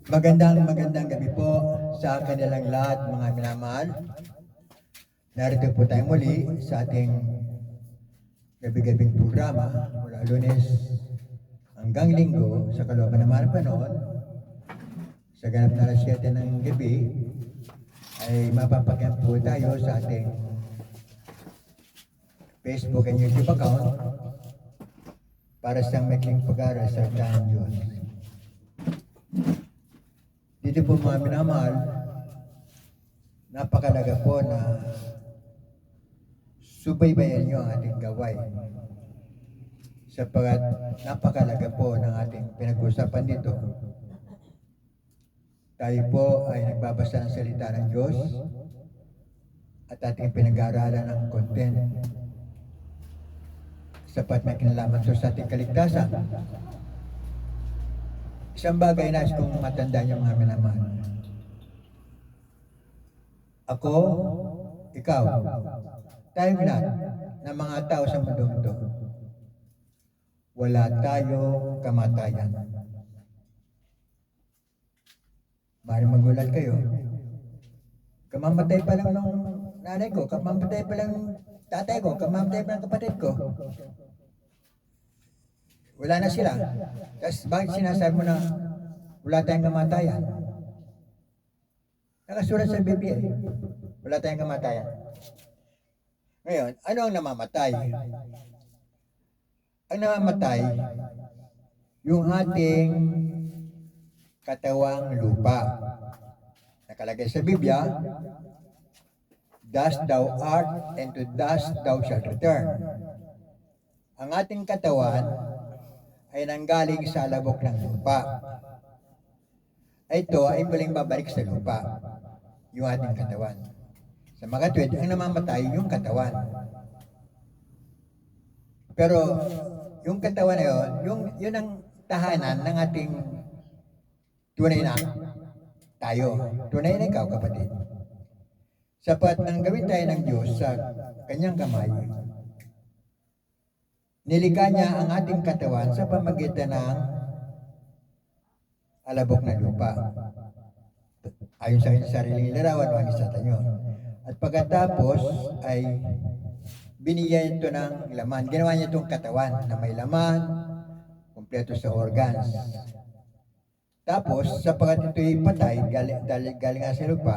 Magandang gabi po sa kanilang lahat mga minamahal. Narito po tayo muli sa ating gabi-gabing programa mula Lunes hanggang Linggo sa kalooban ng mga panahon. Sa ganap na alas 7 ng gabi ay mapapakyan po tayo sa ating Facebook and YouTube account para sa maikling pag-aaral sa Tanging Diyos. Dito po mga minamahal, napakalaga po na subaybayan nyo ang ating gawain sapagat napakalaga po ng ating pinag-usapan dito. Tayo po ay nagbabasa ng salita ng Diyos at ating pinag-aaralan ng content sapat na kinalaman sa ating kaligtasan. Isang bagay na kung matandaan yung mga minamahal. Ako, ikaw, tayong lahat ng mga tao sa mundong ito, wala tayong kamatayan. Maaaring magulat kayo. Kamamatay pa lang ng nanay ko, kamamatay pa lang ng tatay ko, kamamatay pa ng kapatid ko. Wala na sila. Tapos bakit sinasabi mo na wala tayong kamatayan? Nakasulat sa Biblia, wala tayong kamatayan. Ngayon, ano ang namamatay? Ang namamatay, yung ating katawang lupa. Nakalagay sa Biblia, dust thou art, and to dust thou shalt return. Ang ating katawan ay nanggaling sa labok ng lupa. Ito ay muling babalik sa lupa, yung ating katawan. Sa mga tuwid, ang namamatay yung katawan. Pero yung katawan na yun ang tahanan ng ating tunay na tayo. Tunay na ikaw, kapatid. Sapat nang gawin tayo ng Diyos sa kanyang kamay, nilikha niya ang ating katawan sa pamagitan ng alabok na lupa. Ayon sa kanyang sariling larawan, wangis sa tanyo. At pagkatapos ay binigyan ito ng laman. Ginawa niya itong katawan na may laman, kumpleto sa organs. Tapos, sapagkat ito'y patay, galing nga sa lupa,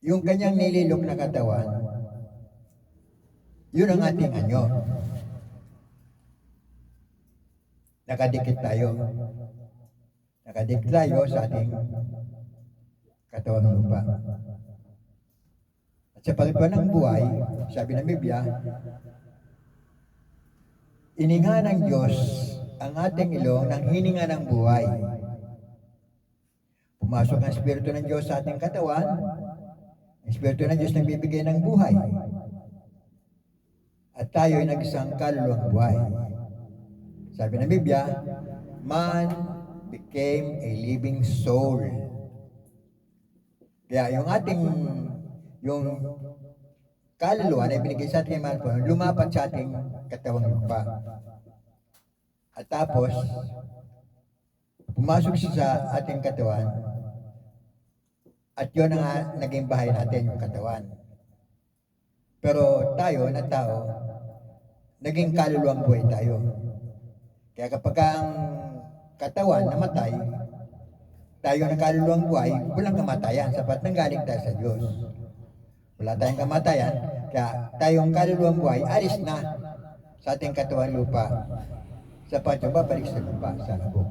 yung kanyang nililok na katawan, yun ang ating anyo. Nakadikit tayo. Nakadikit tayo sa ating katawan ng lupa. At sa pagpapalagay ng buhay, sabi ng Biblia, ininga ng Diyos ang ating ilong ng hininga ng buhay. Pumasok ang Espiritu ng Diyos sa ating katawan, ang Espiritu ng Diyos nagbibigay ng buhay. At tayo ay nag-isang kaluluwang buhay. Sabi ng Biblia, man became a living soul. Kaya yung kaluluwa na ibinigay sa ating mahal po, lumapat sa ating katawang lupa. At tapos, pumasok siya sa ating katawan, at yun ang naging bahay natin, yung katawan. Pero tayo na tao, naging kaluluwang buhay tayo. Kaya kapag ang katawan namatay, tayo na kaluluwang buhay, walang kamatayan, sapat nanggaling tayo sa Diyos. Wala tayong kamatayan, kaya tayong kaluluwang buhay, alis na sa ating katawan lupa, sapat yung babalik sa lupa, sa labok.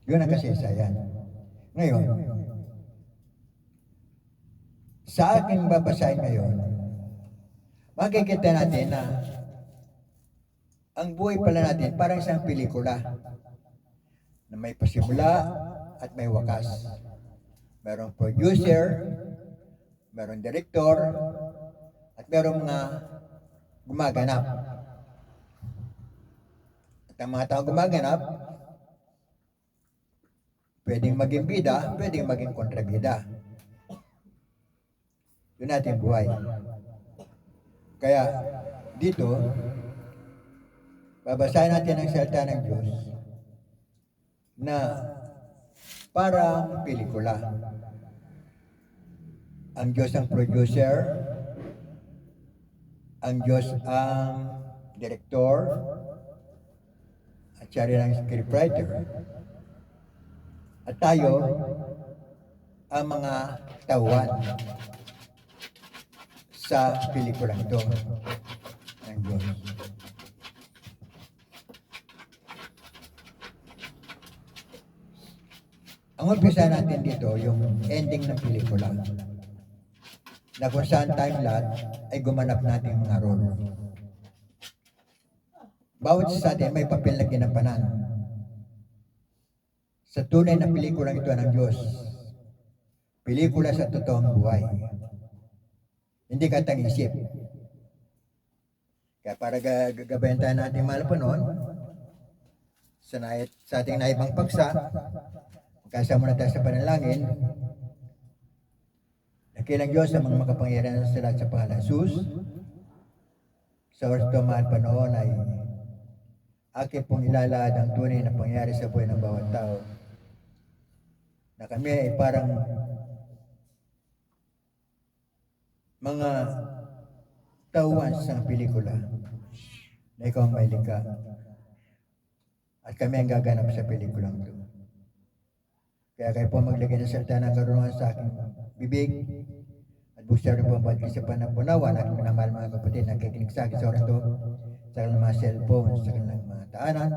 Yun ang kasaysayan. Ngayon, sa aking babasahin ngayon, makikita natin na ang buhay pala natin parang isang pelikula na may pasimula at may wakas. Merong producer, merong director, at merong mga gumaganap. At ang mga tao gumaganap, pwedeng maging bida, pwedeng maging kontrabida. Yun natin buhay. Kaya dito, babasahin natin ang salita ng Diyos. na parang pelikula. Ang Diyos ang producer, ang Diyos ang director, at siya rin ang scriptwriter. At tayo, ang mga tauhan sa pelikulang ito ng Diyos. Ang umpisa natin dito, yung ending ng pelikula, na kung saan tayong lahat ay gumanap natin mga role. Bawat isa sa atin may papel na ginampanan sa tunay na pelikulang ito ng Diyos. Pelikula sa totoong buhay. Hindi katang-isip. Kaya para gagabayan tayo natin mahal po noon, sa ating naibang paksa, kasama na tayo sa panalangin, nakilang Diyos sa mga makapangyarihan sa lahat sa pangalan Jesus. Sa oras ito mahal pa noon ay aking pong ilalahad ang tunay na pangyari sa buhay ng bawat tao, na kami ay parang mga tauhan sa pelikula na ikaw ang may likha at kami ang gaganap sa pelikulang ito. Kaya kayo po maglagay ng salita ng karunungan sa aking bibig at buksan rin po ang pag-isipan ng punawa ng aking minamahal mga kapatid na kikinig sa akin sa oras ito, sa kanilang mga cellphone, sa kanilang mga taanan,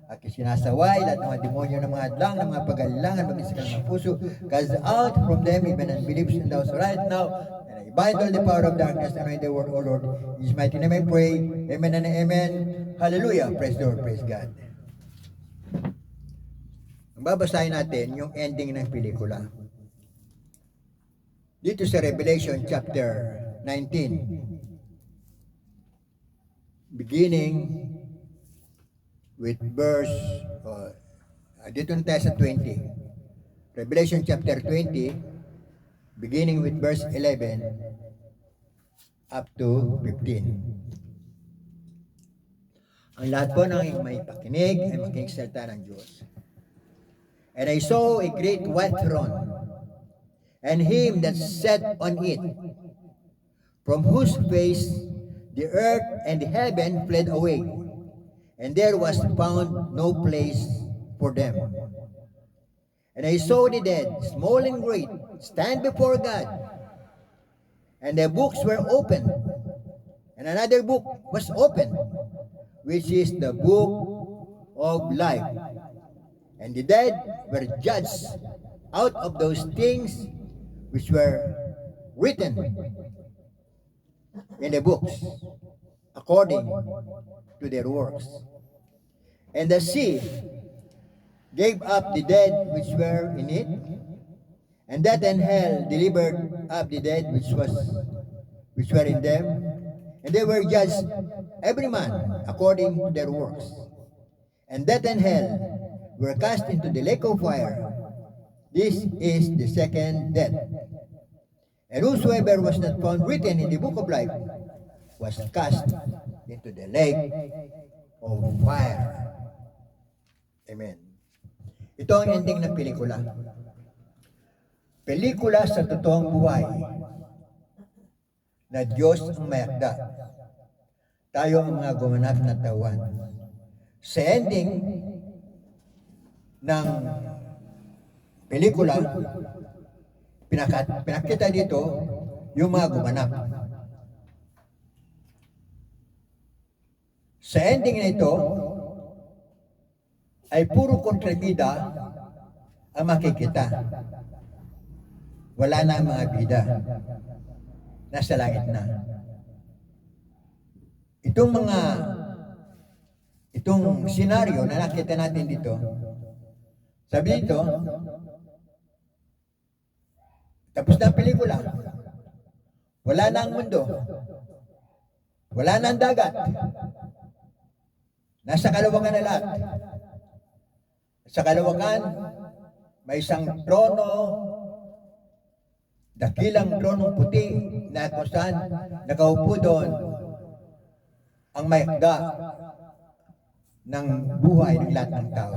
at sinasaway lahat ng mga demonyo ng mga adlang, ng mga pag-alilangan maging sa kanilang puso, cast out from them even unbeliefs in those right now, and I bind all the power of darkness and anoint the word, O Lord. In His mighty name I pray, amen and amen. Hallelujah. Praise the Lord, praise God. Babasahin natin yung ending ng pelikula. Dito sa Revelation chapter 19, beginning with verse, dito na tayo sa 20. Revelation chapter 20, beginning with verse 11 up to 15. Ang lahat po ng may pakinig ay makinig sa salita ng Diyos. And I saw a great white throne, and him that sat on it, from whose face the earth and the heaven fled away, and there was found no place for them. And I saw the dead, small and great, stand before God, and their books were opened, and another book was opened, which is the book of life. And the dead were judged out of those things which were written in the books, according to their works. And the sea gave up the dead which were in it, and death and hell delivered up the dead which were in them, and they were judged every man according to their works. And death and hell were cast into the lake of fire. This is the second death. And whosoever was not found written in the book of life was cast into the lake of fire. Amen. Ito ang ending ng pelikula. Pelikula sa totoong buhay na Diyos ang mayakda. Tayo ang mga gumanap na tauhan. Sa ending ng pelikula, pinakita dito yung mga gumanap. Sa ending na ito, ay puro kontrabida ang makikita. Wala na ang mga bida. Nasa langit na. Itong senaryo na nakita natin dito, sabi dito, tapos na ang pelikula. Wala na ang mundo. Wala na ang dagat. Nasa kalawakan na lahat. Sa kalawakan, may isang trono, dakilang tronong puti na kung saan nakaupo doon ang mayakda ng buhay ng lahat ng tao.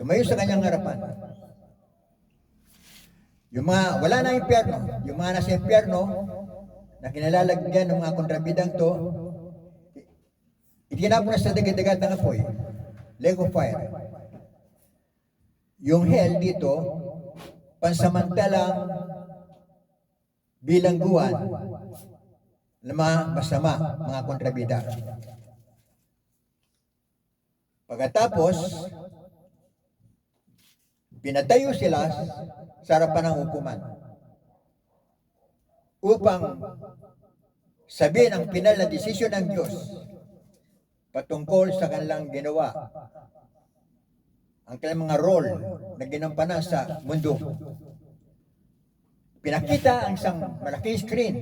tumayo sa kanyang harapan. Yung mga wala na impyerno, yung mga nasa impyerno, na kinalalagyan ng mga kontrabidang to, itinapon na sa dagat-dagat ng apoy, lake of fire. Yung hell dito, pansamantalang bilangguan ng mga masama, mga kontrabida. Pagkatapos, pinatayo sila sa harapan ng hukuman upang sabihin ang pinal na desisyon ng Diyos patungkol sa kanilang ginawa, ang kanilang mga role na ginampanan sa mundo. Pinakita ang isang malaking screen.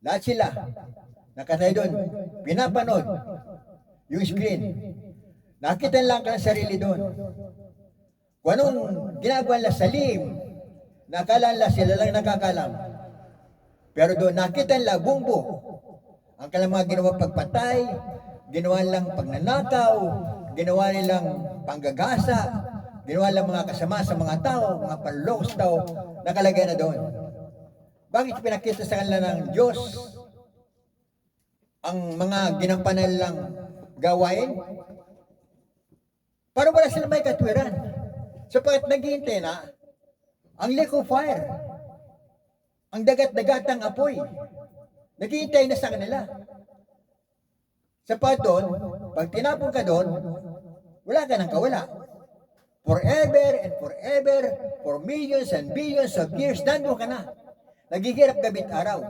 Lahat sila nakatay doon, pinapanood yung screen. Nakita lang ka ng sarili doon. Kung anong ginagawa nila sa lim, nakala nila sila lang nakakalam. Pero doon nakita nila bumbo. Ang kanilang mga ginawa pagpatay, ginawa nilang pagnanakaw, ginawa nilang panggagasa, ginawa nilang mga kasama sa mga tao, mga panloloko sa tao, nakalagay na doon. Bakit pinakita sa kanila ng Diyos ang mga ginampanan nilang gawain? Para wala sila may katwiran. Sapagkat naghihintay na ang lake of fire, ang dagat-dagatang apoy, naghihintay na sa kanila. Sapagkat doon, pag tinapon ka doon, wala ka nang kawala. Forever and forever, for millions and billions of years, nandun ka na. Naghihirap gabit araw.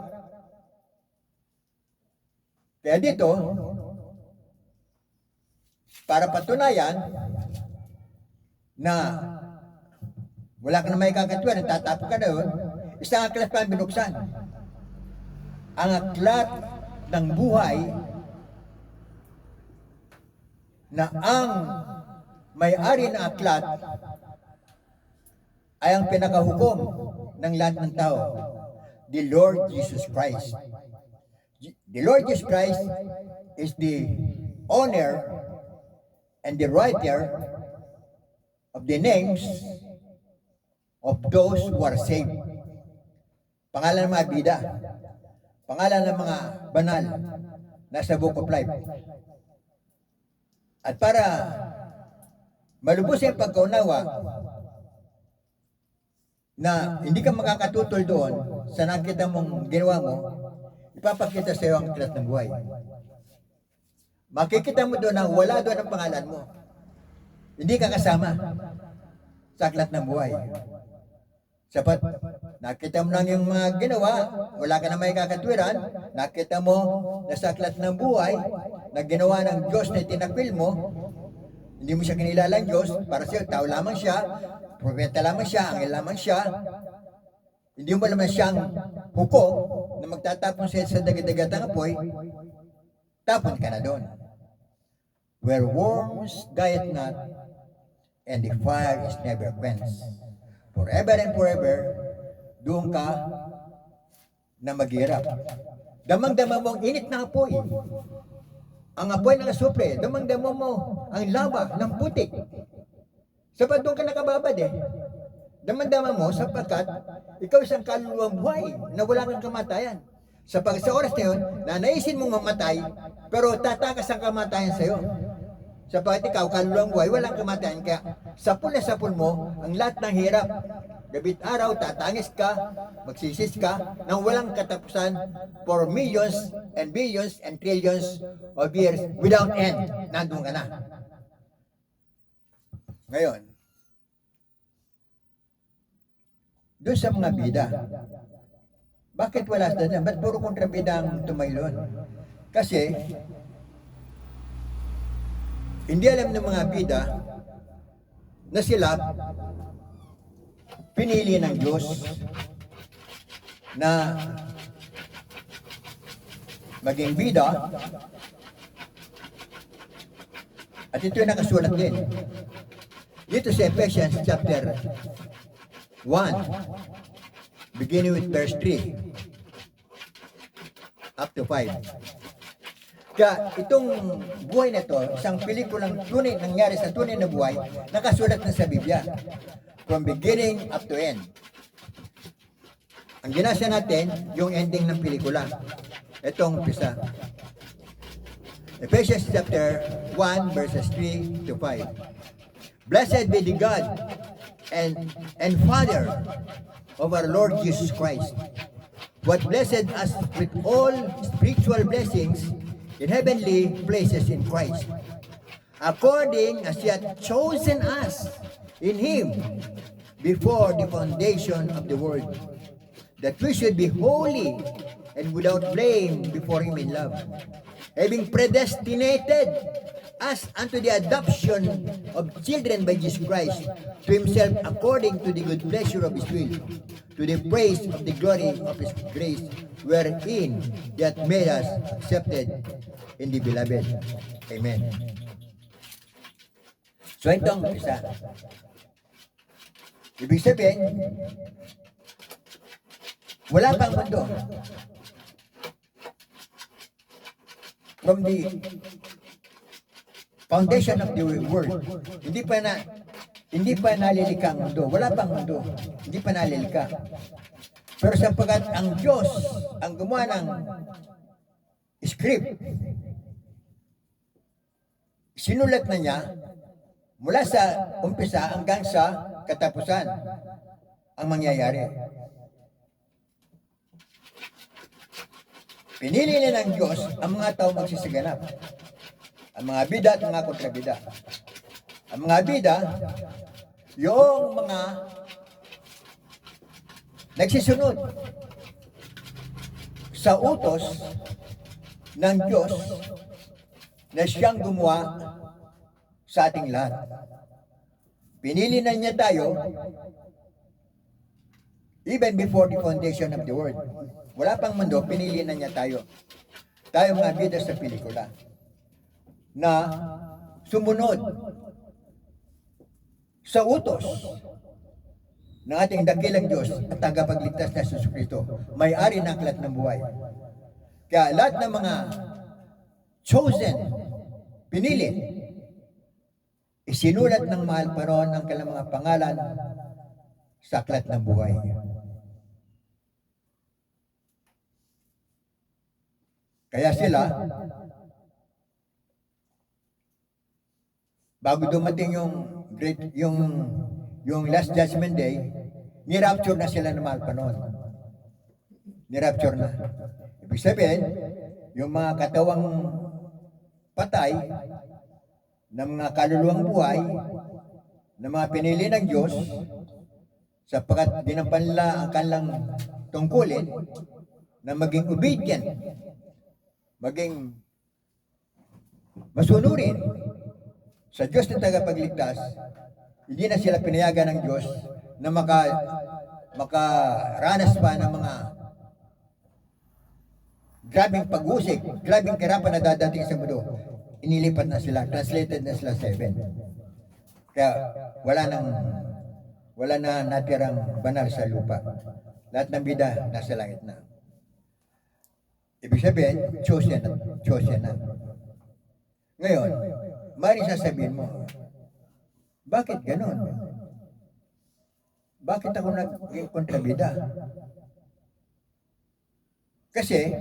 Kaya dito, para patunayan na wala ka na may kakatwiran, tatapon ka na yun, isang aklat pa ang binuksan. Ang aklat ng buhay na ang may-ari ng aklat ay ang pinakahukom ng lahat ng tao, the Lord Jesus Christ. The Lord Jesus Christ is the owner and the writer of the names of those who are saved. Pangalan ng mga bida, pangalan ng mga banal, nasa Book of Life. At para malubos yung pagkaunawa na hindi ka makakatutol doon sa nakita mong ginawa mo, ipapakita sa iyo ang aklat ng buhay. Makikita mo doon na wala doon ang pangalan mo. Hindi ka kasama sa aklat ng buhay. Sapat, nakita mo lang yung mga ginawa, wala ka na may kakatwiran, nakita mo na sa aklat ng buhay, na ginawa ng Diyos na itinapil mo, hindi mo siya kinilala ng Diyos, para siya, tao lamang siya, propeta lamang siya, angel lamang siya, hindi mo naman siyang hukom na magtatapon siya sa dagat-dagatang apoy, tapon ka na doon. Where worms diet not, and the fire is never quenched. Forever and forever, doon ka na maghirap. Damang-dama mo ang init na apoy. Ang apoy ng asupre, damang-dama mo ang lava ng putik. Sapat doon ka nakababad eh. Damang-dama mo sapagkat ikaw isang kaluluwang buhay na wala kang kamatayan. Sapagkat sa oras na yun, nanaisin mong mamatay, pero tatakas ang kamatayan sa iyo. Sapagkat ikaw, kaluluwang buhay, walang kamatayan. Kaya sapul na sapul mo ang lahat ng hirap. Gabit araw, tatangis ka, magsisis ka, nang walang katapusan for millions and billions and trillions of years without end. Nandun ka na. Ngayon, doon sa mga bida, bakit wala sa dyan? Ba't puro kontrabida ang tumaylon? Kasi, hindi alam ng mga bida na sila pinili ng Diyos na maging bida, at ito yung nakasulat din. Dito sa Ephesians chapter 1, beginning with verse 3 up to 5. Kaya itong buhay na to, isang pelikulang tunay nangyari sa tunay na buhay, nakasulat na sa Biblia. From beginning up to end. Ang ginasa natin, yung ending ng pelikula. Itong umpisa. Ephesians chapter 1 verses 3 to 5. Blessed be the God and Father of our Lord Jesus Christ, who hath blessed us with all spiritual blessings in heavenly places in Christ, according as he hath chosen us in him before the foundation of the world, that we should be holy and without blame before him in love, having predestinated us unto the adoption of children by Jesus Christ to himself according to the good pleasure of his will, to the praise of the glory of his grace, wherein he hath made us accepted in the beloved. Amen. So itong isa. Ibig sabihin, wala pang mundo. From the foundation of the world, hindi pa nalilika ang mundo. Wala pang mundo. Hindi pa nalilika. Pero sapagkat ang Diyos ang gumawa ng script, sinulat na niya mula sa umpisa hanggang sa katapusan ang mangyayari. Pinili na ng Diyos ang mga tao magsisiganap. Ang mga bida at mga kontrabida. Ang mga bida, yung mga nagsisunod sa utos ng Diyos na siyang gumawa sa ating lahat. Pinili na niya tayo even before the foundation of the world. Wala pang mundo, pinili na niya tayo. Tayo mga bida sa pelikula na sumunod sa utos ng ating dakilang Diyos at tagapagligtas na Jesus Cristo, may-ari ng aklat ng buhay. Kaya lahat ng mga chosen, pinili, isinulat ng mahal pa ron ang kanilang mga pangalan sa aklat ng buhay. Kaya sila, bago dumating yung last judgment day, ni-rapture na sila ng mahal pa noon. Ni-rapture na. Ibig sabihin, yung mga katawang patay, ng mga kaluluwang buhay, ng mga pinili ng Diyos, sapagkat dinampan nila ang kanilang tungkulin na maging obedient, maging masunurin sa Diyos na tagapagligtas. Hindi na sila pinayagan ng Diyos na makaranas pa ng mga grabing pag-usik, grabing karapan na dadating sa mundo. Inilipat na sila, translated na sila sa heaven. Kaya wala na natirang banal sa lupa. Lahat ng bida nasa langit na. Ibig sabihin, chosen na. Ngayon, maaaring sasabihin mo, bakit ganon? Bakit ako naging kontrabida? Kasi,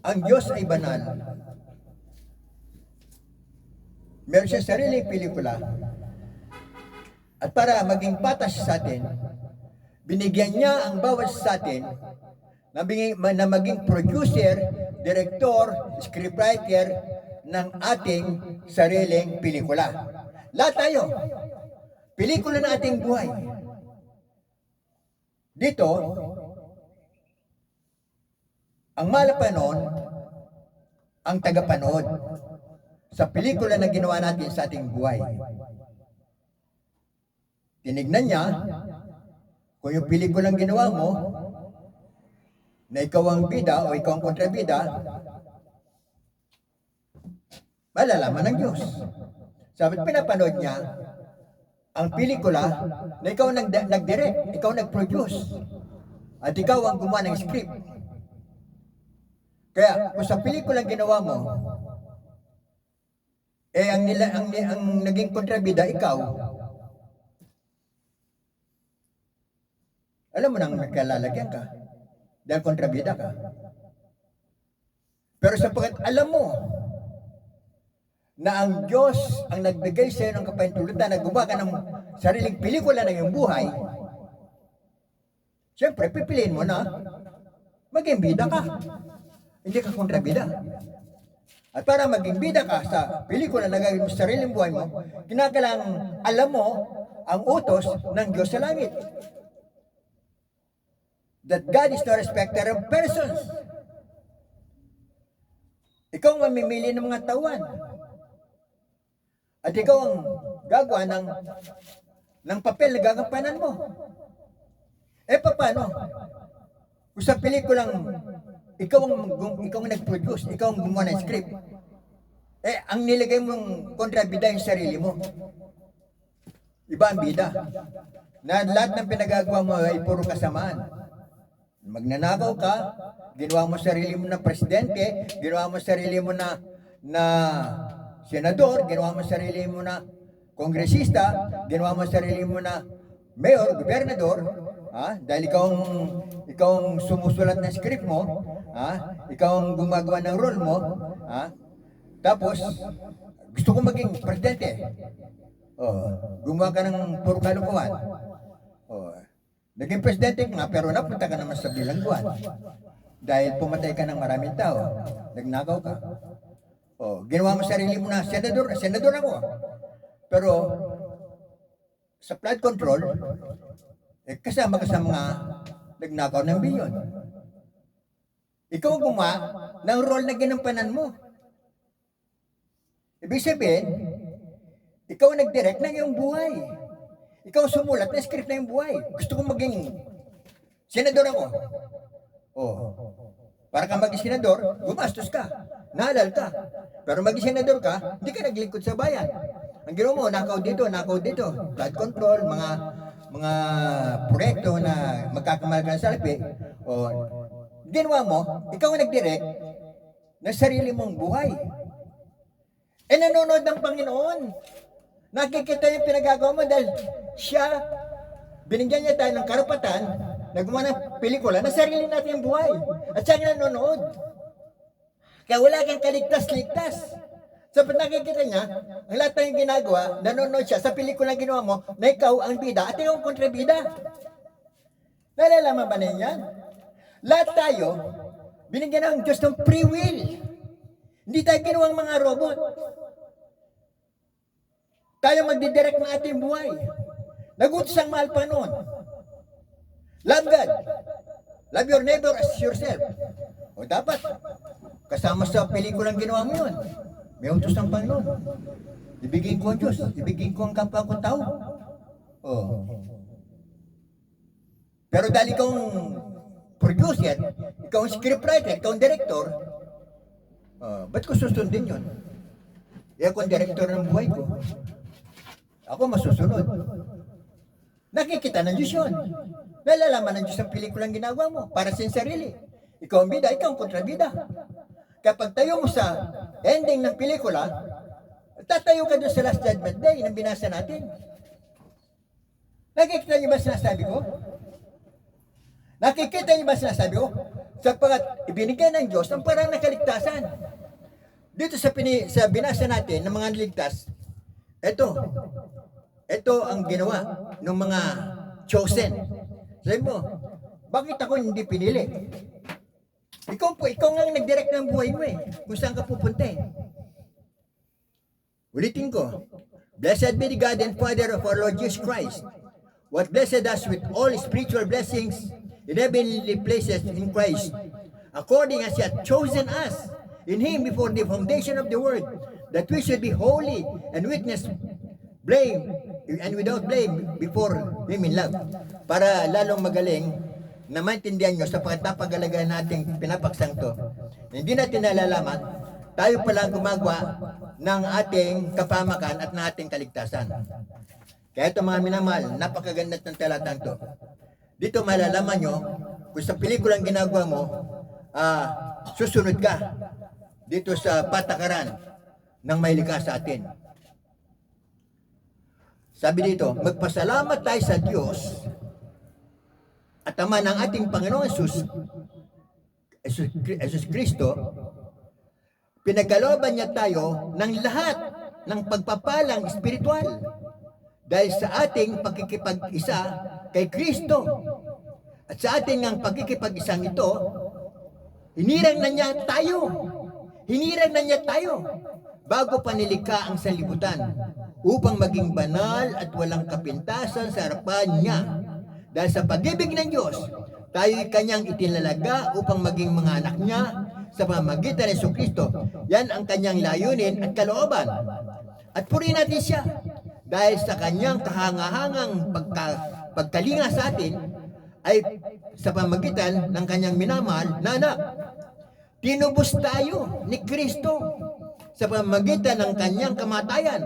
ang Diyos ay banal. Meron siya sariling pelikula. At para maging patas sa atin, binigyan niya ang bawat sa atin na maging producer, director, scriptwriter ng ating sariling pelikula. Lahat tayo. Pelikula ng ating buhay. Dito, ang malapanon, ang tagapanood sa pelikula na ginawa natin sa ating buhay. Tinignan niya kung yung pelikulang ginawa mo na ikaw ang bida o ikaw ang kontrabida, malalaman ng Diyos. Sabi, pinapanood niya ang pelikula na ikaw nag-direct, ikaw nag-produce, at ikaw ang gumawa ng script. Kaya kung sa pelikulang ginawa mo, ang naging kontrabida ikaw, alam mo nang nagkalalagyan ka dahil kontrabida ka. Pero sapagkat alam mo na ang Diyos ang nagbigay sa iyo ng kapahintulutan na gumawa ka ng sariling pelikula ng iyong buhay, siyempre pipiliin mo na maging bida ka. Hindi ka kontrabida. At para maging bida ka sa pelikula na gagawin mo sa sariling buhay mo, kinakailangan alam mo ang utos ng Diyos sa langit. That God is no respecter of persons. Ikaw ang mamimili ng mga tauhan. At ikaw ang gagawa ng papel na gagampanan mo. Paano? Kung sa pelikulang ikaw ang nag-produce, ikaw ang gumawa ng script, ang nilagay mong kontrabida yung sarili mo. Iba ang bida. Na lahat ng pinagagawa mo ay puro kasamaan. Magnanakaw ka, ginawa mo sarili mo na presidente, ginawa mo sarili mo na senador, ginawa mo sarili mo na kongresista, ginawa mo sarili mo na mayor, gobernador, dahil ikaw ang sumusulat ng script mo, ikaw ang gumagawa ng role mo, tapos gusto ko maging presidente. Gumawa ka ng puro kalukuhan. Naging presidente nga, pero napunta ka naman sa bilangguan. Dahil pumatay ka ng maraming tao. Nagnakaw ka. Ginawa mo sarili mo na senador ako. Pero sa flood control, kasama ka sa mga nagnakaw ng bilyon. Ikaw gumawa ng role na ginampanan mo. Ibig sabihin, ikaw nag-direct ng iyong buhay. Ikaw sumulat na script na yung buhay. Gusto kong maging senador ako. Para ka maging senador, gumastos ka. Naalal ka. Pero maging senador ka, hindi ka naglingkod sa bayan. Ang ginawa mo, nakaw dito. Flood control, mga proyekto na magkakamalagan sa salapi. Ginawa mo, ikaw ang nag-direct ng sarili mong buhay. Nanonood ng Panginoon. Nakikita yung pinagagawa mo dahil siya, binigyan niya tayo ng karapatan na gumawa ng pelikula na sarili natin yung buhay. At siya nanonood. Kaya wala kang kaligtas-ligtas. Sapat nakikita niya, ang lahat ng ginagawa, nanonood siya sa pelikula ginawa mo na ikaw ang bida at ikaw ang kontrabida. Nalalaman ba na yan? Lahat tayo, binigyan ng Diyos ng free will. Hindi tayo ginawang mga robot. Tayo magdidirect ng ating buhay. Nagutos ang mahal Panginoon. Love God. Love your neighbor as yourself. Dapat, kasama sa pelikulang ginawa mo yun. May utos ng Panginoon. Ibigin ko ang Diyos. Ibigin ko ang kapwa ko tao. Pero dahil ikaw ang producer, ikaw ang scriptwriter, ikaw ang director, ba't ko susundin yun? Ako ang director ng buhay ko. Ako masusunod. Nakikita ng Diyos yun. Nalalaman ng Diyos ang pelikulang ginagawa mo para sa sarili. Ikaw ang bida, ikaw ang kontrabida. Kapag tayo mo sa ending ng pelikula, tatayo ka doon sa Last Judgment Day na binasa natin. Nakikita niyo ba sinasabi ko? Nakikita niyo ba sinasabi ko? Sapagkat ibinigay ng Diyos ang parang nakaligtasan. Dito sa binasa natin ng mga niligtas, ito ang ginawa ng mga chosen. Sabi mo, bakit ako hindi pinili? Ikaw nga nag-direct ng buhay mo kung saan ka pupunta Ulitin ko, Blessed be the God and Father of our Lord Jesus Christ, what blessed us with all spiritual blessings in heavenly places in Christ, according as He hath chosen us in Him before the foundation of the world, that we should be holy and without blame before Him in love. Para lalong magaling na maintindihan nyo sapagkat napagalagaan nating pinapaksang to. Hindi natin nalalaman, tayo pala gumagawa ng ating kapamakan at ng ating kaligtasan. Kaya ito mga minamahal, napakaganda ng talatang to. Dito malalaman nyo, kung sa pelikulang ginagawa mo, susunod ka dito sa patakaran ng may likha sa atin. Sabi dito, magpasalamat tayo sa Diyos at Ama ng ating Panginoong Jesus Kristo. Pinagkalooban niya tayo ng lahat ng pagpapalang espiritual dahil sa ating pagkikipag-isa kay Kristo. At sa ating ang pagkikipag-isang ito, hinirang na niya tayo. Hinirang na niya tayo bago pa nilikha ang sanlibutan upang maging banal at walang kapintasan sa harapan niya. Dahil sa pag-ibig ng Diyos, tayo'y kanyang itinalaga upang maging mga anak niya sa pamamagitan ng Kristo. Yan ang kanyang layunin at kalooban. At purihin natin siya dahil sa kanyang kahangahangang pagkalinga sa atin ay sa pamamagitan ng kanyang minamahal na anak. Tinubos tayo ni Kristo sa pamamagitan ng kanyang kamatayan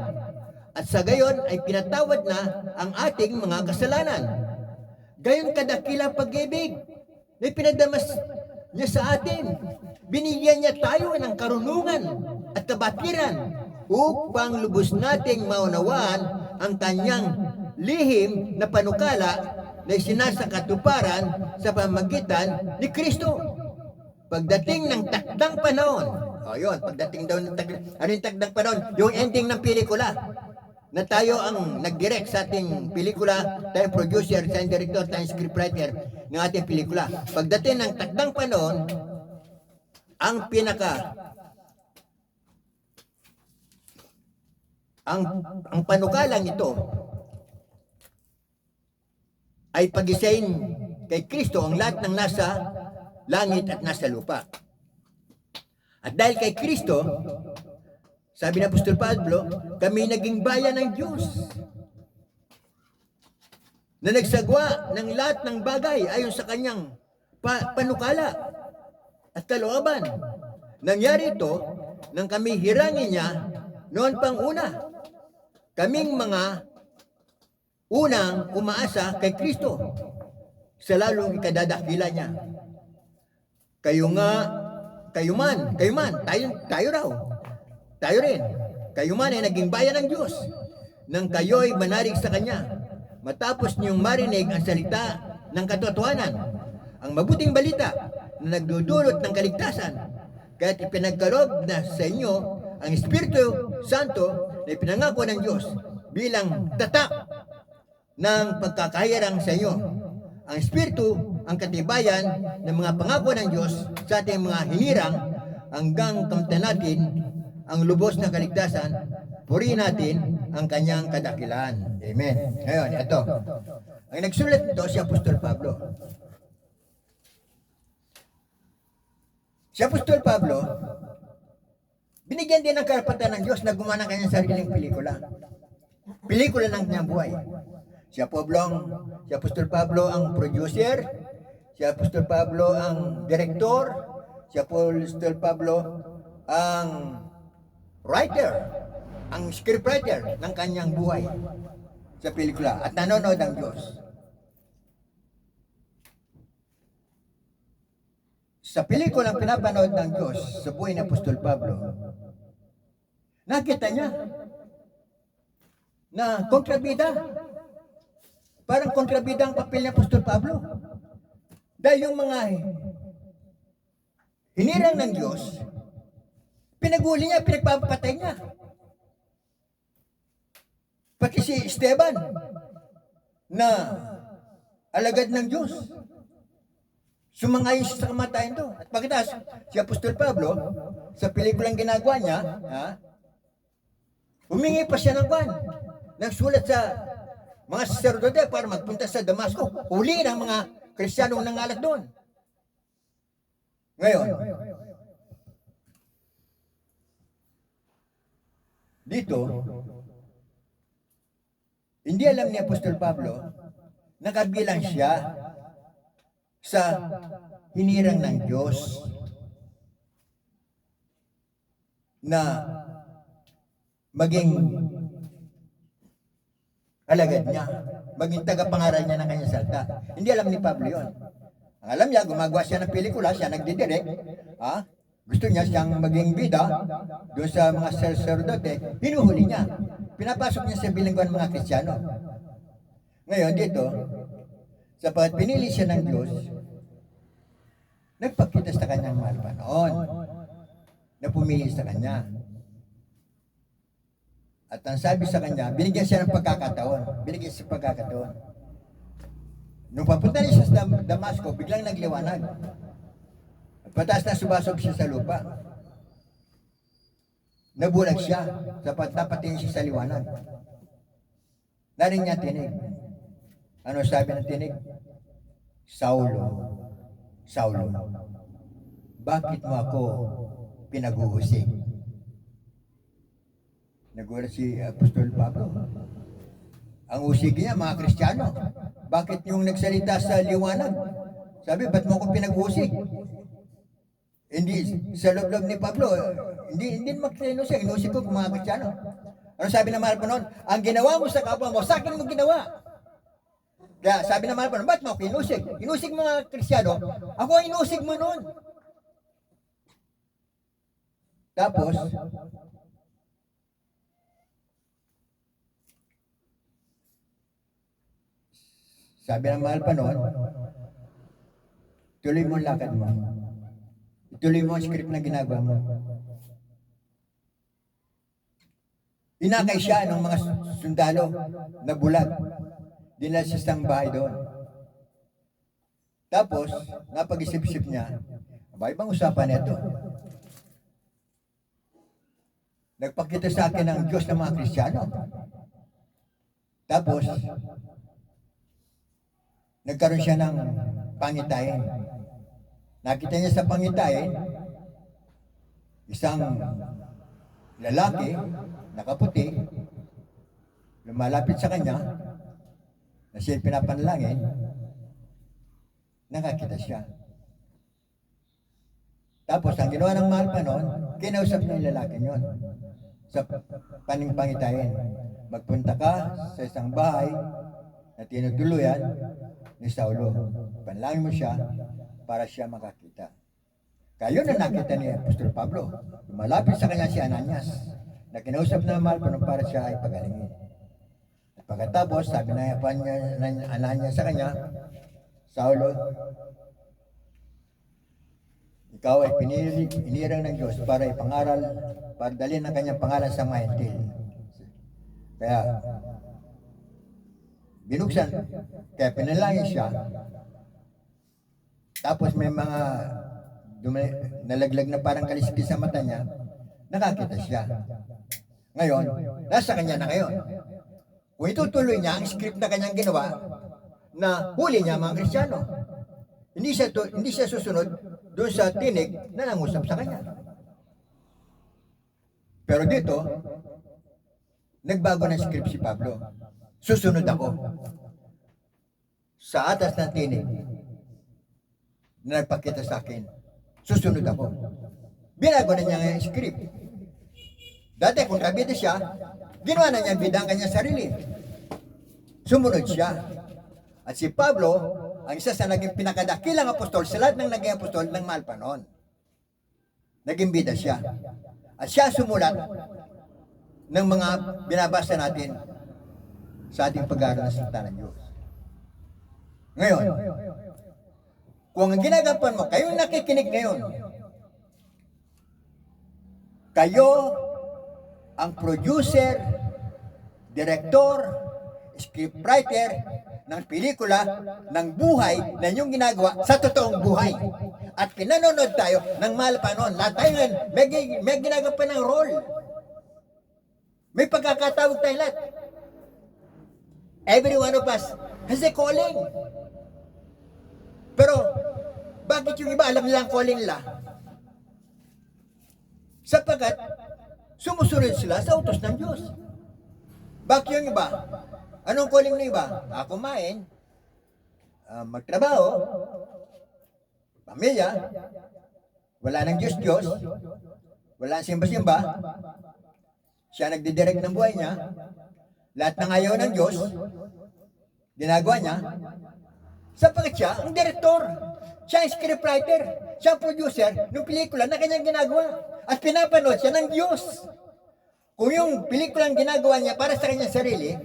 at sa gayon ay pinatawad na ang ating mga kasalanan. Gayon kadakilang pag-ibig na pinadamas niya sa atin. Binigyan niya tayo ng karunungan at kabatiran upang lubos nating maunawaan ang kanyang lihim na panukala na isinasakatuparan sa pamamagitan ni Kristo. Pagdating ng takdang panahon, pagdating daw ng ano yung takdang panahon? Yung ending ng pelikula na tayo ang nag-direct sa ating pelikula, tayo producer, tayo director, tayo scriptwriter ng ating pelikula. Pagdating ng takdang panahon, ang panukalang ito ay pag-isahin kay Kristo ang lahat ng nasa langit at nasa lupa. At dahil kay Kristo, sabi ng Apostol Pablo, kami naging bayan ng Diyos na nagsagwa ng lahat ng bagay ayon sa kanyang panukala at kalooban. Nangyari ito nang kami hirangin niya noon pang una. Kaming mga unang umaasa kay Kristo sa lalong ikadadakila niya. Kayo man, tayo raw. Tayo rin. Kayo man ay naging bayan ng Diyos nang kayo'y manarig sa Kanya. Matapos niyong marinig ang salita ng katotohanan, ang mabuting balita na nagdudulot ng kaligtasan, kaya't ipinagkaloob na sa inyo ang Espiritu Santo na ipinangako ng Diyos bilang tatak ng pagkakahirang sa inyo. Ang Espiritu ang katibayan ng mga pangako ng Diyos sa ating mga hinirang hanggang kamtan natin ang lubos na kaligtasan, purihin natin ang kanyang kadakilaan. Amen. Ngayon, ito. Ang nagsulat nito si Apostol Pablo. Si Apostol Pablo, binigyan din ng karapatan ng Diyos na gumawa ng kanyang sariling pelikula. Pelikula ng kanyang buhay. Si Apostol Pablo ang producer, si Apostol Pablo ang director, si Apostol Pablo ang writer, ang scriptwriter ng kanyang buhay sa pelikula at nanonood ang Diyos. Sa pelikulang pinapanood ng Diyos sa buhay ni Apostol Pablo, nakita niya na kontrabida. Parang kontrabida ang papel ni Apostol Pablo. Dahil yung mga hinirang ng Diyos, pinaguli niya, pinagpapatay niya. Pati si Esteban, na alagad ng Diyos, sumangayon siya sa kamatayan doon. At pagkatapos, si Apostol Pablo, sa pelikulang ginagawa niya, humingi pa siya ng kwan. Nagsulat sa mga sacerdote para magpunta sa Damasco. Huli ng mga Kristiyanong nangalat doon. Ngayon, dito, hindi alam ni Apostol Pablo na kabilang siya sa hinirang ng Diyos na maging alagad niya, maging tagapangaral niya ng kanyang salita. Hindi alam ni Pablo yun. Ang alam niya, gumagawa siya ng pelikula, siya nagdidirect. Gusto niya siyang maging bida doon sa mga sacerdote, hinuhuli niya. Pinapasok niya sa bilangguan mga Kristiyano. Ngayon dito, sapagat pinili siya ng Diyos, nagpakita sa kanyang mahal pa noon na pumili sa kanya. At ang sabi sa kanya, binigyan siya ng pagkakataon. Binigyan siya ng pagkakataon. Nung papunta niya sa Damasco, biglang nagliwanag. At pataas na subasog siya sa lupa. Nabulag siya, sapat napatingin siya sa liwanag. Narinig niya tinig. Ano sabi ng tinig? Saulo, Saulo, bakit mo ako pinaguhusig? Nagulat si Apostol Pablo. Ang usig niya, mga Kristiyano. Bakit yung nagsalita sa liwanag? Sabi, ba't mo ako pinaghusig? Hindi, sa loob ni Pablo, hindi magsinusig. Inusig ko mga Kristiyano. Ano sabi ng mahal pa noon? Ang ginawa mo sa kapwa mo, sa akin mo ginawa. Kaya sabi ng mahal pa noon, ba't mo ako inusig? Inusig mga Kristiyano, ako ang inusig mo noon. Tapos, sabi ng mahal pa noon, tuloy mo ang lakad mo. Tuloy mo ang script na ginagawa mo. Inakay siya ng mga sundalo na bulag. Dinala siya sa bahay doon. Tapos, napag-isip-isip niya, ibang usapan nito. Nagpakita sa akin ng Diyos ng mga Kristiyano. Tapos, nagkaroon siya ng pangitayin. Nakita niya sa pangitayin, isang lalaki, nakaputi, lumalapit sa kanya, na siya pinapanalangin, nakakita siya. Tapos, ang ginawa ng mahal pa noon, kinausap niya yung lalaki yun sa pangitayin. Magpunta ka sa isang bahay na tinutuluyan ni Saulo. Panalangin mo siya para siya makakita. Kaya yun na nakita ni Apostol Pablo. Malapit sa kanya si Ananias na kinausap na mahal pa para siya ay pagalingin. At pagkatapos, sabi na Ananias sa kanya, Saulo, ikaw ay pinirang ng Diyos para ipangaral, para dalhin ang kanyang pangalan sa mga hentil. Kaya, binuksan, kaya pinalangin siya. Tapos may mga nalaglag na parang kaliskis sa mata niya, nakakita siya. Ngayon, nasa kanya na ngayon. Kung itutuloy niya ang script na kanyang ginawa, na huli niya mga Kristiyano, hindi siya susunod doon sa tinig na nangusap sa kanya. Pero dito, nagbago ng script si Pablo. Susunod ako sa atas ng tinig na nagpakita sa akin. Susunod ako. Binago na niya ang script. Dati kung kabida siya, ginawa na niya bida ang kanyang sarili. Sumunod siya. At si Pablo, ang isa sa naging pinakadakilang apostol sa lahat ng naging apostol ng mahal pa noon. Naging bida siya. At siya sumulat ng mga binabasa natin sa ating pag-aaral ng salita ng Diyos. Ngayon, kung ang ginagapan mo, kayong nakikinig ngayon, kayo ang producer, director, scriptwriter ng pelikula ng buhay na inyong ginagawa sa totoong buhay. At pinanonood tayo ng mahal pa noon. Lahat tayo ngayon, may ginagawa ng role. May pagkakatawag tayo lahat. Every one of us has a calling. Pero, bakit yung iba alam nilang calling nila? Sapagkat, sumusunod sila sa utos ng Diyos. Bakit yung iba? Anong calling ng iba? Kumain, magtrabaho, pamilya, wala ng Diyos, wala ng simba-simba, siya nagdidirect ng buhay niya, lahat ng ayaw ng Diyos, ginagawa niya, Sapagkat siya ang direktor, siya ang scriptwriter, siya ang producer ng pelikula na kanyang ginagawa. At pinapanood siya ng Diyos. Kung yung pelikulang ginagawa niya para sa kanyang sarili,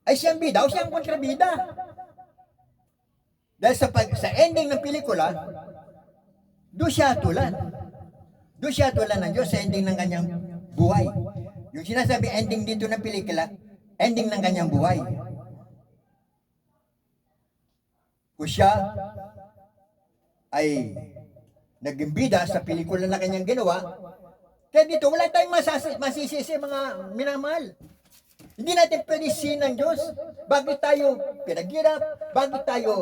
ay siyang bida o siyang kontrabida. Dahil sa ending ng pelikula, doon siya atulan. Doon siya atulan ng Diyos sa ending ng kanyang buhay. Yung sinasabi ending dito ng pelikula, ending ng kanyang buhay. Kung siya ay naging bida sa pelikula na kanyang ginawa, kaya dito wala tayong masisisi mga minamahal. Hindi natin pwede sin ng Diyos. Bakit tayo pinaghirap? Bakit tayo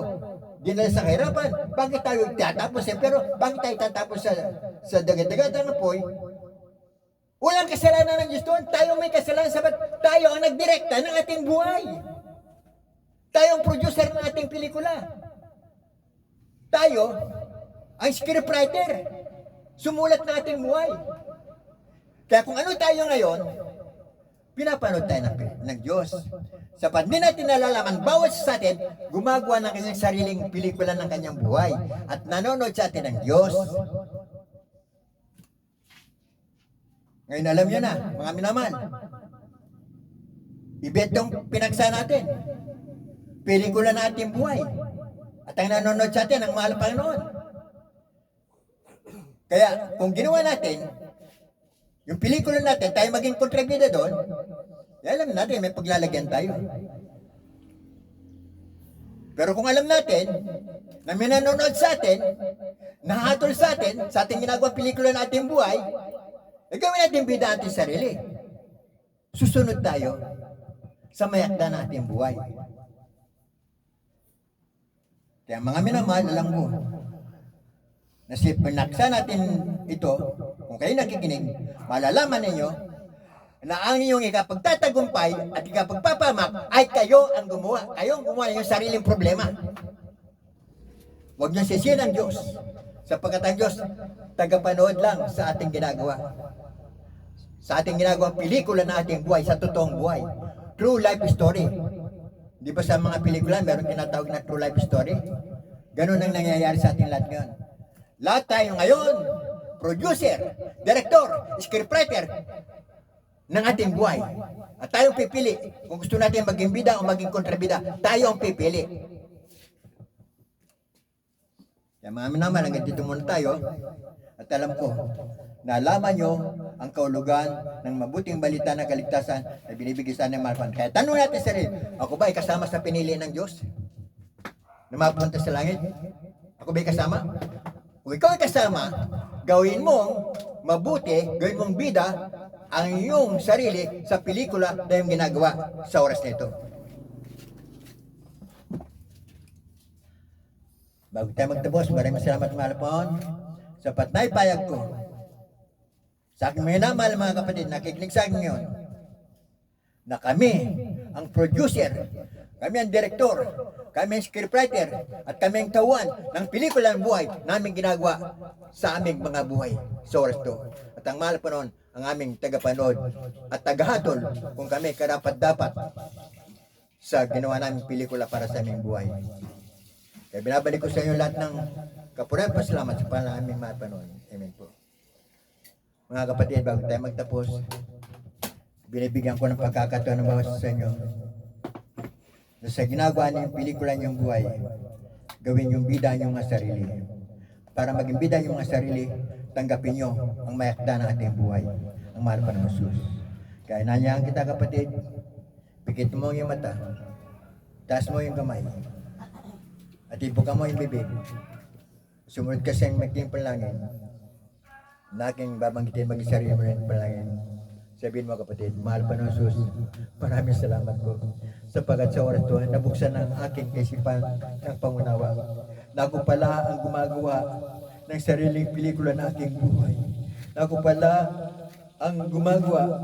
dinala sa kahirapan? Bakit tayo tatapos? Pero bakit tayo tatapos sa dagat-dagat ng apoy? Walang kasalanan ng Diyos doon. Tayo may kasalanan sabat tayo ang nagdirekta ng ating buhay. Tayo ang producer ng ating pelikula. Tayo ang scriptwriter. Sumulat ng ating buhay. Kaya kung ano tayo ngayon, pinapanood tayo ng Diyos. Sapat din natin nalalaman, bawat sa atin, gumagawa ng kanyang sariling pelikula ng kanyang buhay. At nanonood sa atin ng Diyos. Ngayon alam nyo na, mga minaman. Ibetong pinagsa natin. Pelikula na ating buhay. At ang nanonood sa atin, ang mahal Panginoon. Kaya, kung ginawa natin, yung pelikula natin, tayo maging kontrabida doon, alam natin, may paglalagyan tayo. Pero kung alam natin, na may nanonood sa atin, nahatol sa ating ginagawa pelikula na ating buhay, gawin natin bida ating sarili. Susunod tayo sa mayakda na ating buhay. Kaya mga minamahal, alam mo, na si pinaksa natin ito, kung kayo nakikinig, malalaman ninyo na ang inyong ikapagtatagumpay at ikapagpapamak ay kayo ang gumawa. Kayo ang gumawa ng sariling problema. Huwag niyo sisihin ang Diyos. Sapagkat ang Diyos, tagapanood lang sa ating ginagawa. Sa ating ginagawa pelikula na ating buhay, sa totoong buhay. True life story. Di ba sa mga pelikula, meron tinatawag na true life story? Ganun ang nangyayari sa ating lahat ngayon. Lahat tayo ngayon, producer, director, scriptwriter ng ating buhay. At tayong pipili. Kung gusto natin maging bida o maging kontrabida, tayo ang pipili. Kaya mga minamahal, hanggang dito muna tayo. At alam ko, nalaman nyo ang kaulugan ng mabuting balita ng kaligtasan na binibigay sa ating mahal. Kaya tanong natin sa sarili, ako ba ay kasama sa pinili ng Diyos? Na mapunta sa langit? Ako ba ay kasama? Kung ikaw ay kasama, gawin mong mabuti, gawin mong bida ang iyong sarili sa pelikula na yung ginagawa sa oras na ito. Bago tayo magtapos, maraming salamat mga lapon. Sapat na ipayag ko sa aking minamahal mga kapatid, nakikinig sa akin ngayon, na kami ang producer, kami ang direktor, kami ang scriptwriter, at kami ang tauhan ng pelikula ng buhay namin ginagawa sa aming mga buhay sa oras to. At ang mahal pa noon, ang aming tagapanood at tagahatol kung kami karapat-dapat sa ginawa naming pelikula para sa aming buhay. Kaya binabalik ko sa inyo lahat ng kapurihan pasalamat sa pangalan aming mahal pa noon. Amen po. Mga kapatid, bago tayo magtapos, binibigyan ko ng pagkakataon ng bawat sa inyo na sa ginagawa niyong pelikula niyong buhay, gawin yung bida niyong mga sarili. Para maging bida niyong mga sarili, tanggapin niyo ang mayakda ng ating buhay, ang mahal pa ng Jesus. Kaya nanyahan kita kapatid, pikit mo yung mata, taas mo yung kamay, at ibuka mo yung bibig. Sumunod ka sa maging panalangin, na aking babanggitin maging sarili mo rin panalangin. Sabihin mo kapatid, mahal pa ng Jesus, maraming salamat po. Sapagat sa oras to, nabuksan ang aking kaisipan ng pangunawa. Na ako pala ang gumagawa ng sariling pelikula na aking buhay. Na ako pala ang gumagawa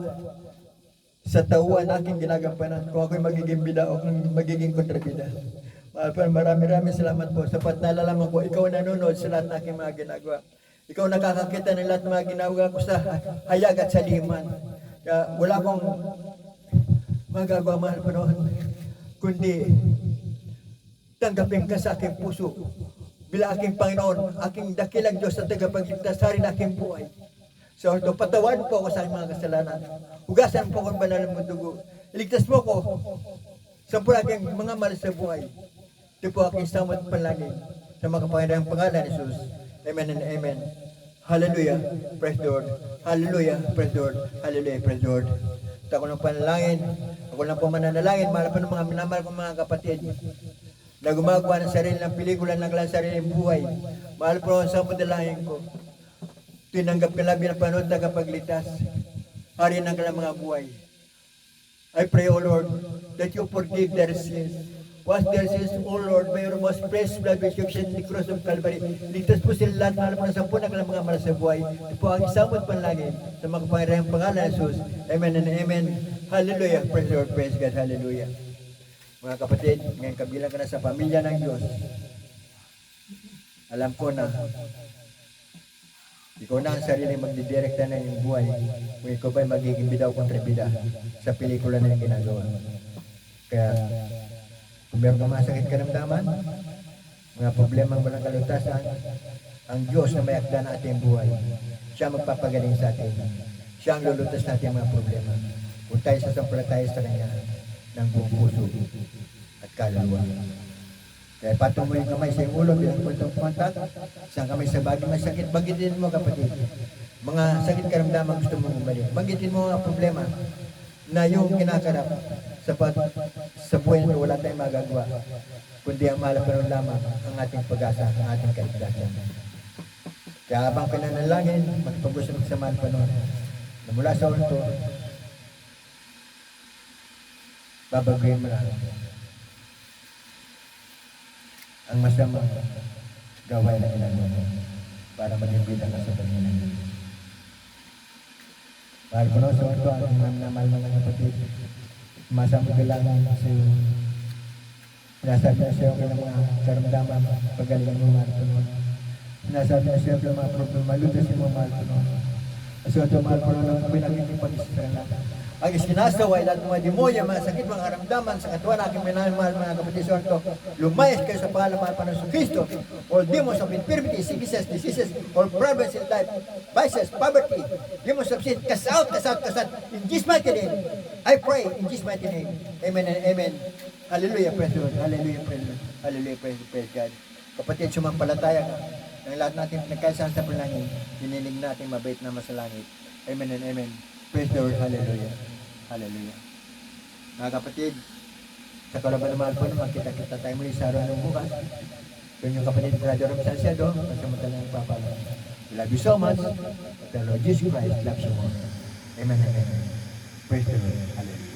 sa tauhan na aking ginagampanan. Kung ako'y magiging bida o kung magiging kontrabida. Mahal pa, maraming salamat po. Sapat nalalaman ko, ikaw nanonood sa lahat ng aking mga ginagawa. Ikaw nakakakita ng lahat ng mga ginagawa ko sa hayag at sa liman. Kaya wala akong magagawa mahal pa noon, kundi tanggapin ka sa aking puso bilang aking Panginoon, aking dakilang Diyos at tagapagligtas sa rin aking buhay. Sa orto, patawan po ako sa aking mga kasalanan. Hugasan po ako ang banal mong dugo. Iligtas mo ko sa aking mga mali sa buhay. Ito po aking samot panalangin sa mga kapangyarihang pangalan ni Jesus. Amen and amen. Hallelujah. Praise the Lord. Hallelujah. Praise the Lord. Hallelujah. Praise the Lord. At ako ng panalangin, ako lang po mananalangin, mahal pa ng mga minamahal kong mga kapatid na gumagawa ng sarili ng pelikula ng kanilang sariling buhay. Mahal po sa panalangin ko. Tinanggap ka lang bilang Panginoon at tagapagligtas. Hari ng kanilang mga buhay. I pray, O Lord, that you forgive their sins. Wash their sins, O Lord, by your most precious blood which you shed in the cross of Calvary. Ligtas po sila lahat, mahal po ng sampun ng kanilang mga malas sa buhay. Ito po ang isamot panalangin sa mga kapangyarihang pangalan ng Jesus. Amen and amen. Hallelujah. Praise the Lord. Praise God. Hallelujah. Mga kapatid, ngayon kabilang ka na sa pamilya ng Diyos. Alam ko na ikaw na ang sarili magdidirekta na iyong buhay kung ikaw ba'y magiging bida o kontrabida sa pelikula na yung ginagawa. Kaya, kung meron ka mga sakit karamdaman, mga problema ang walang kalutasan, ang Diyos na may akda na ating buhay, siya magpapagaling sa atin. Siya ang lulutas na ating mga problema. Kung tayo sasampalataya sa Kanya ng buong puso at kaluluwa. Kaya patong mo yung kamay sa iyong ulo bilang puntong pumantat. Isang kamay sa bagay may sakit. Banggitin mo kapatid. Mga sakit karamdaman gusto mong bumalik. Banggitin mo ang problema na yung kinakarap sa buhay na wala tayong magagawa. Kundi ang mahal pa lamang ang ating pag-asa, ang ating kaligtasan. Kaya habang pinanalangin, magpag-usap sa mahal pa na mula sa ulto, babaguhin mo lang ang masamang gawain na ginagawa mo para maging bilang ka sa Panginoon. Mahal ko na sa ito ang namahal mga kapatid. Masamang galangan sa iyo. Sinasabi na sa iyo ng mga karamdaman, pagaling mo mahal ko noon. Sinasabi na sa iyo ng mga problema, lutasin mo mahal ko noon. Kasi ito mahal ko noon, kami nagkikipag-isip sa lahat. Ang isinasaway lahat ng mga demonyo, mga sakit, mga karamdaman sa katawan aking minamahal mga kapatid sa ito. Lumayas kayo sa pangalan ng Panginoon Kristo. All demons of infirmity, sicknesses, diseases, all problems in life, vices, poverty, demons of sin, cast out, cast out, cast out. In Jesus' mighty name, I pray in Jesus' mighty name. Amen and amen. Hallelujah, praise the Lord. Hallelujah, praise the Lord. Hallelujah, praise God. Kapatid, sumampalataya ka. Ang lahat natin nagkaisahan sa panalangin, hiniling natin mabait na masalangit. Amen and amen. Praise the Lord. Hallelujah. Hallelujah. Mga kapatid, sa kalaban ng mahal po naman, kita-kita tayo muli sa araw ng bukas. Yun yung kapatid Brother Rob Salcedo, pasamantalang papalo. We love you so much. The Lord Jesus Christ loves you more. Amen and amen. Praise the Lord. Hallelujah.